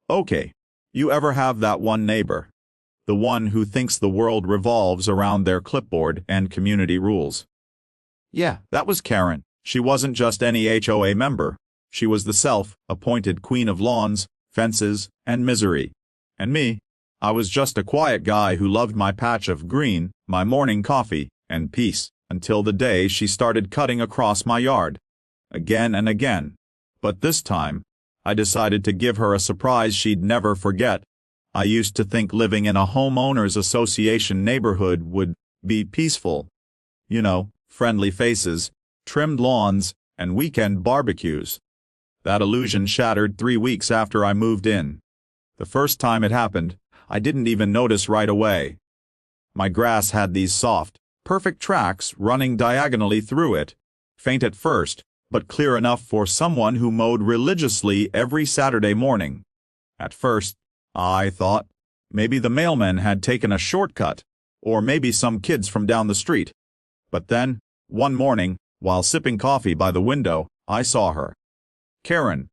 Okay, you ever have that one neighbor? The one who thinks the world revolves around their clipboard and community rules. Yeah, that was Karen. She wasn't just any HOA member. She was the self-appointed queen of lawns, fences, and misery. And me? I was just a quiet guy who loved my patch of green, my morning coffee, and peace, until the day she started cutting across my yard. Again and again. But this time, I decided to give her a surprise she'd never forget. I used to think living in a homeowners association neighborhood would be peaceful. You know, friendly faces, trimmed lawns, and weekend barbecues. That illusion shattered 3 weeks after I moved in. The first time it happened, I didn't even notice right away. My grass had these soft, perfect tracks running diagonally through it, faint at first, but clear enough for someone who mowed religiously every Saturday morning. At first, I thought, maybe the mailman had taken a shortcut, or maybe some kids from down the street. But then, one morning, while sipping coffee by the window, I saw her. Karen.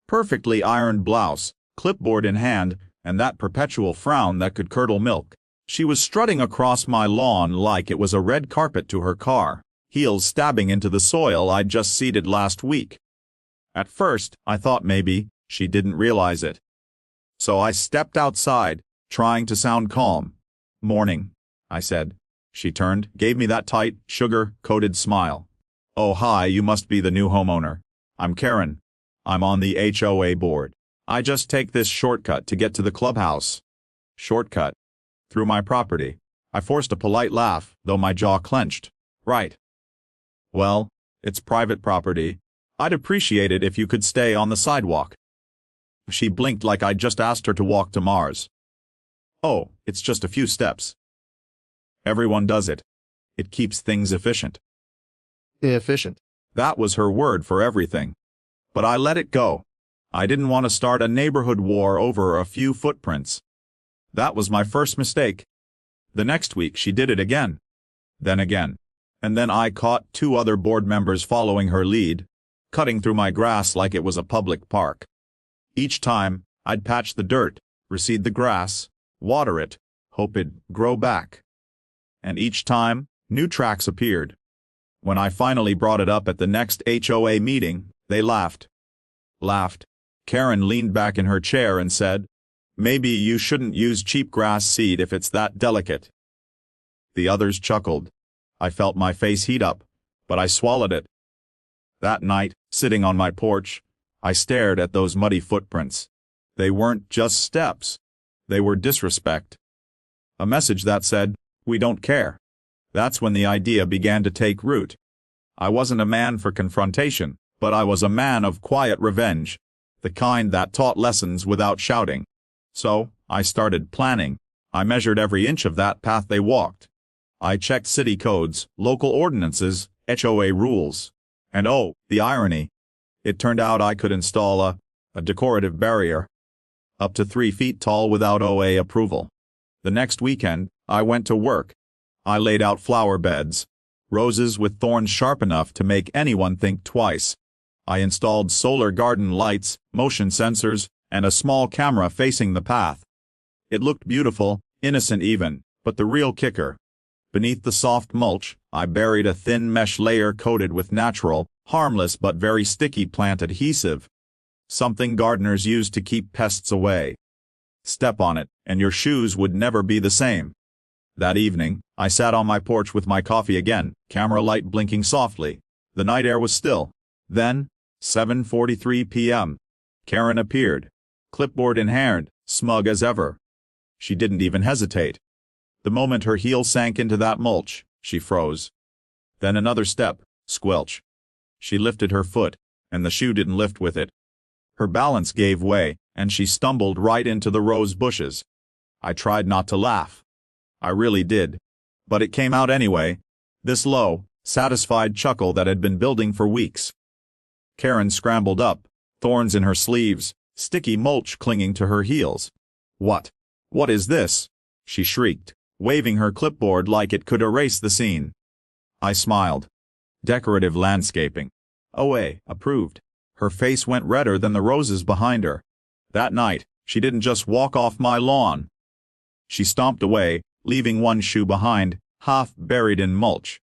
Perfectly ironed blouse, clipboard in hand, and that perpetual frown that could curdle milk. She was strutting across my lawn like it was a red carpet to her car, heels stabbing into the soil I'd just seeded last week. At first, I thought maybe she didn't realize it. So I stepped outside, trying to sound calm. "Morning," I said. She turned, gave me that tight, sugar-coated smile. "Oh hi, you must be the new homeowner. I'm Karen. I'm on the HOA board. I just take this shortcut to get to the clubhouse." Shortcut? Through my property. I forced a polite laugh, though my jaw clenched. Right. Well, it's private property. I'd appreciate it if you could stay on the sidewalk. She blinked like I'd just asked her to walk to Mars. Oh, it's just a few steps. Everyone does it. It keeps things efficient. Efficient. That was her word for everything. But I let it go. I didn't want to start a neighborhood war over a few footprints. That was my first mistake. The next week she did it again. Then again. And then I caught 2 other board members following her lead, cutting through my grass like it was a public park. Each time, I'd patch the dirt, reseed the grass, water it, hope it'd grow back. And each time, new tracks appeared. When I finally brought it up at the next HOA meeting, they laughed. Karen leaned back in her chair and said, "Maybe you shouldn't use cheap grass seed if it's that delicate." The others chuckled. I felt my face heat up, but I swallowed it. That night, sitting on my porch, I stared at those muddy footprints. They weren't just steps. They were disrespect. A message that said, "We don't care." That's when the idea began to take root. I wasn't a man for confrontation, but I was a man of quiet revenge, the kind that taught lessons without shouting. So, I started planning. I measured every inch of that path they walked. I checked city codes, local ordinances, HOA rules. And oh, the irony. It turned out I could install a decorative barrier, up to 3 feet tall without OA approval. The next weekend, I went to work. I laid out flower beds, roses with thorns sharp enough to make anyone think twice. I installed solar garden lights, motion sensors, and a small camera facing the path. It looked beautiful, innocent even, but the real kicker. Beneath the soft mulch, I buried a thin mesh layer coated with natural, harmless but very sticky plant adhesive. Something gardeners use to keep pests away. Step on it, and your shoes would never be the same. That evening, I sat on my porch with my coffee again, camera light blinking softly. The night air was still. Then, 7:43 p.m. Karen appeared, clipboard in hand, smug as ever. She didn't even hesitate. The moment her heel sank into that mulch, she froze. Then another step, squelch. She lifted her foot, and the shoe didn't lift with it. Her balance gave way, and she stumbled right into the rose bushes. I tried not to laugh. I really did. But it came out anyway, this low, satisfied chuckle that had been building for weeks. Karen scrambled up, thorns in her sleeves, sticky mulch clinging to her heels. "What? What is this?" she shrieked, waving her clipboard like it could erase the scene. I smiled. Decorative landscaping. OA approved. Her face went redder than the roses behind her. That night, She didn't just walk off my lawn. She stomped away, leaving one shoe behind, half buried in mulch.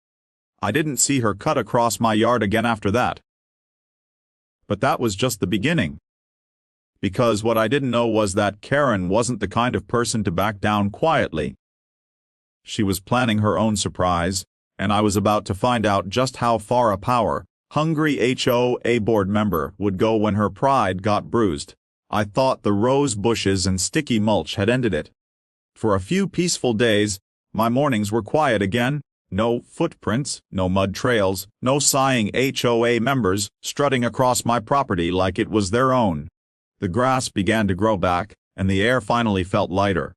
I didn't see her cut across my yard again after that. But that was just the beginning. Because what I didn't know was that Karen wasn't the kind of person to back down quietly. She was planning her own surprise, and I was about to find out just how far a power-hungry HOA board member would go when her pride got bruised. I thought the rose bushes and sticky mulch had ended it. For a few peaceful days, my mornings were quiet again. No footprints, no mud trails, no sighing HOA members strutting across my property like it was their own. The grass began to grow back, and the air finally felt lighter.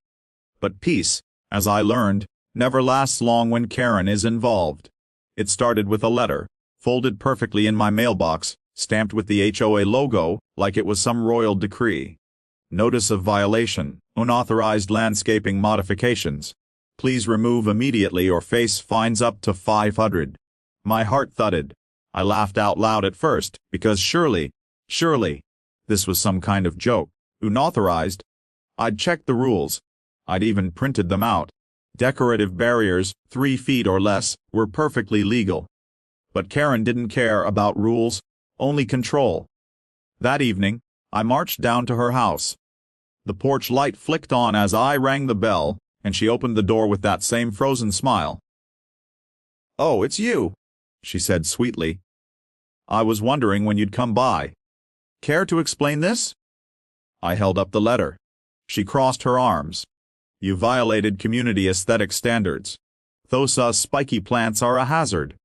But peace, as I learned, never lasts long when Karen is involved. It started with a letter, folded perfectly in my mailbox, stamped with the HOA logo, like it was some royal decree. Notice of violation, unauthorized landscaping modifications. Please remove immediately or face fines up to $500. My heart thudded. I laughed out loud at first, because surely, this was some kind of joke. Unauthorized? I'd checked the rules. I'd even printed them out. Decorative barriers, 3 feet or less, were perfectly legal. But Karen didn't care about rules, only control. That evening, I marched down to her house. The porch light flicked on as I rang the bell, and she opened the door with that same frozen smile. "Oh, it's you," she said sweetly. "I was wondering when you'd come by. Care to explain this?" I held up the letter. She crossed her arms. "You violated community aesthetic standards. Those spiky plants are a hazard."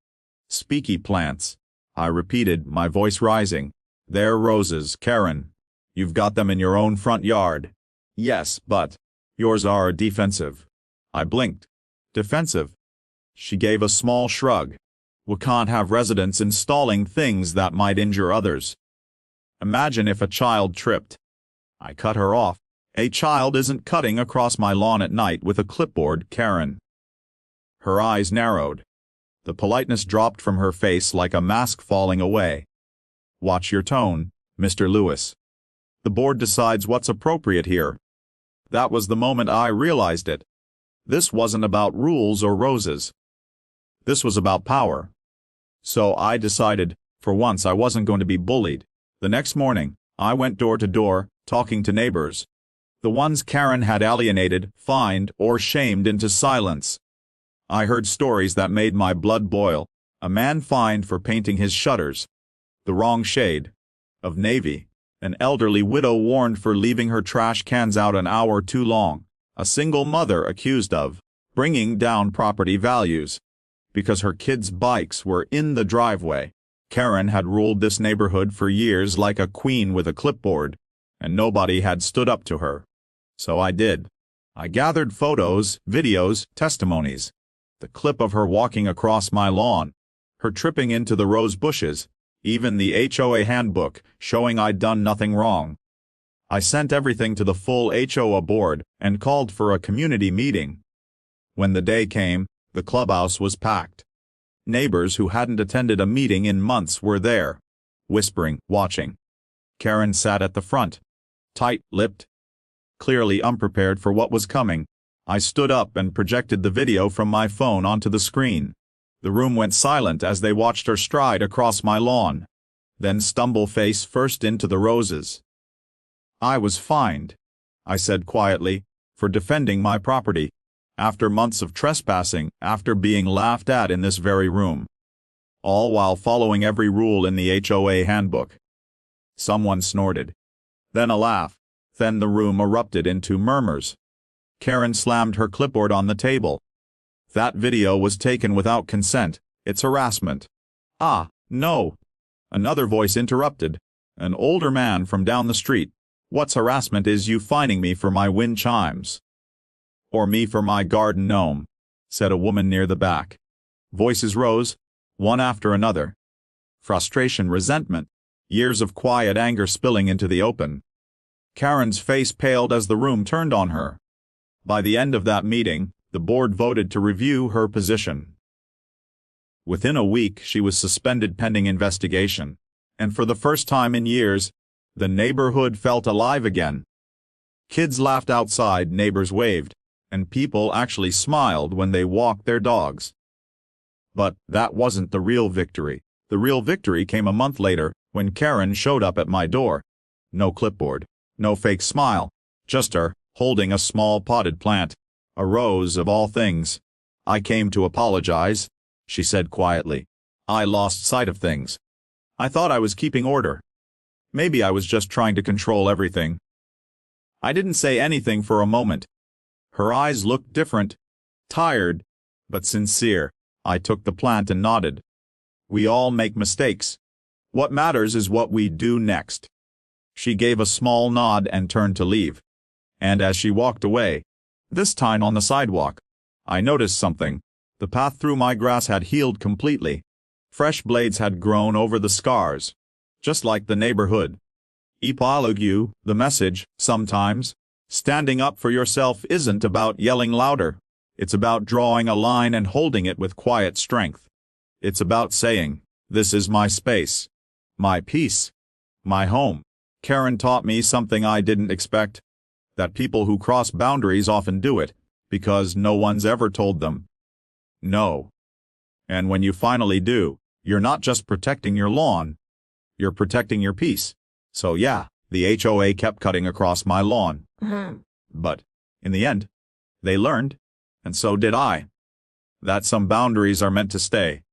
"Spiky plants," I repeated, my voice rising. "They're roses, Karen. You've got them in your own front yard." "Yes, but yours are defensive." I blinked. "Defensive?" She gave a small shrug. "We can't have residents installing things that might injure others. Imagine if a child tripped." I cut her off. "A child isn't cutting across my lawn at night with a clipboard, Karen." Her eyes narrowed. The politeness dropped from her face like a mask falling away. "Watch your tone, Mr. Lewis. The board decides what's appropriate here." That was the moment I realized it. This wasn't about rules or roses. This was about power. So I decided, for once I wasn't going to be bullied. The next morning, I went door to door, talking to neighbors. The ones Karen had alienated, fined, or shamed into silence. I heard stories that made my blood boil. A man fined for painting his shutters the wrong shade of navy. An elderly widow warned for leaving her trash cans out an hour too long. A single mother accused of bringing down property values because her kids' bikes were in the driveway. Karen had ruled this neighborhood for years like a queen with a clipboard, and nobody had stood up to her. So I did. I gathered photos, videos, testimonies. The clip of her walking across my lawn, her tripping into the rose bushes, even the HOA handbook showing I'd done nothing wrong. I sent everything to the full HOA board and called for a community meeting. When the day came, the clubhouse was packed. Neighbors who hadn't attended a meeting in months were there, whispering, watching. Karen sat at the front, tight-lipped, clearly unprepared for what was coming. I stood up and projected the video from my phone onto the screen. The room went silent as they watched her stride across my lawn, then stumble face first into the roses. "I was fined," I said quietly, "for defending my property, after months of trespassing, after being laughed at in this very room. All while following every rule in the HOA handbook." Someone snorted. Then a laugh. Then the room erupted into murmurs. Karen slammed her clipboard on the table. "That video was taken without consent. It's harassment." "Ah, no." Another voice interrupted. An older man from down the street. "What's harassment is you fining me for my wind chimes." "Or me for my garden gnome," said a woman near the back. Voices rose, one after another. Frustration, resentment, years of quiet anger spilling into the open. Karen's face paled as the room turned on her. By the end of that meeting, the board voted to review her position. Within a week, she was suspended pending investigation, and for the first time in years, the neighborhood felt alive again. Kids laughed outside, neighbors waved, and people actually smiled when they walked their dogs. But that wasn't the real victory. The real victory came a month later, when Karen showed up at my door. No clipboard, no fake smile, just her, holding a small potted plant. A rose of all things. "I came to apologize," she said quietly. "I lost sight of things. I thought I was keeping order. Maybe I was just trying to control everything." I didn't say anything for a moment. Her eyes looked different. Tired, but sincere. I took the plant and nodded. We all make mistakes. What matters is what we do next. She gave a small nod and turned to leave. And as she walked away, this time on the sidewalk, I noticed something. The path through my grass had healed completely. Fresh blades had grown over the scars, just like the neighborhood. Epilogue, the message, sometimes, standing up for yourself isn't about yelling louder. It's about drawing a line and holding it with quiet strength. It's about saying, "This is my space, my peace, my home." Karen taught me something I didn't expect. That people who cross boundaries often do it, because no one's ever told them no. And when you finally do, you're not just protecting your lawn, you're protecting your peace. So yeah, the HOA kept cutting across my lawn. But, in the end, they learned, and so did I, that some boundaries are meant to stay.